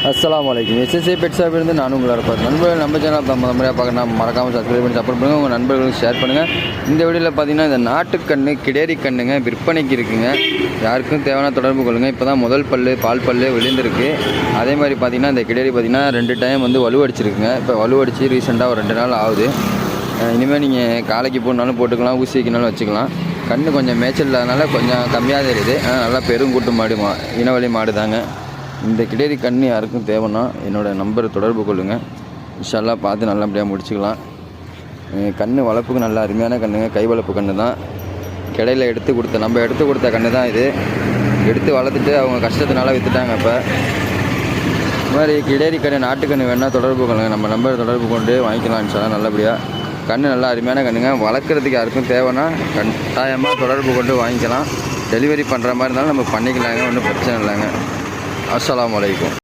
அஸ்ஸலாமு அலைக்கும். SSA pet shop இருந்து நான் உங்களை இருப்பேன். நண்பர்கள் நம்ம சேனல் முறையாக பார்க்கணும், மறக்காமல் சப்ஸ்கிரைப் பண்ணி சப்போர்ட் பண்ணுங்கள். உங்கள் நண்பர்களுக்கு ஷேர் பண்ணுங்கள். இந்த வீடியோவில் பார்த்தீங்கன்னா இந்த நாட்டுக்கண்ணு கிடேரி கண்ணுங்க விற்பனைக்கு இருக்குங்க. யாருக்கும் தேவையான தொடர்பு கொள்ளுங்கள். இப்போ தான் முதல் பல் பால் பல் விழுந்திருக்கு. அதே மாதிரி பார்த்தீங்கன்னா இந்த கிடேரி பார்த்தீங்கன்னா 2 டைம் வந்து வலுவடிச்சிருக்குங்க. இப்போ வலுவடிச்சு ரீசெண்டாக ஒரு 2 நாள் ஆகுது. இனிமேல் நீங்கள் காலைக்கு போனாலும் போட்டுக்கலாம், ஊசி வைக்கினாலும் வச்சுக்கலாம். கண்ணு கொஞ்சம் மேய்ச்சல் இல்லாதனால கொஞ்சம் கம்மியாக தெரியுது. நல்லா பெருங்கூட்டு மாடு இனவழி மாடு தாங்க. இந்த கிடேரி கண்ணு யாருக்கும் தேவைன்னா என்னோடய நம்பரை தொடர்பு கொள்ளுங்கள். இன்ஷா அல்லாஹ் பார்த்து நல்லபடியாக முடிச்சுக்கலாம். கண்ணு வளர்ப்புக்கு நல்ல அருமையான கண்ணுங்க. கை வளர்ப்பு கண்ணு தான். கிடையில் நம்ம எடுத்து கொடுத்த கண்ணு தான் இது. எடுத்து வளர்த்துட்டு அவங்க கஷ்டத்தினால விற்றுட்டாங்க. இப்போ இந்த மாதிரி கிடேரி கண்ணு நாட்டுக்கண்ணு வேணால் தொடர்பு கொள்ளுங்கள். நம்ம நம்பரை தொடர்பு கொண்டு வாங்கிக்கலாம். இன்ஷா அல்லாஹ் நல்லபடியாக. கண்ணு நல்லா அருமையான கண்ணுங்க. வளர்க்குறதுக்கு யாருக்கும் தேவைன்னா கட்டாயமாக தொடர்பு கொண்டு வாங்கிக்கலாம். டெலிவரி பண்ணுற மாதிரி இருந்தாலும் நம்ம பண்ணிக்கலாங்க, ஒன்றும் பிரச்சனை இல்லைங்க. அஸ்ஸலாமு அலைக்கும்.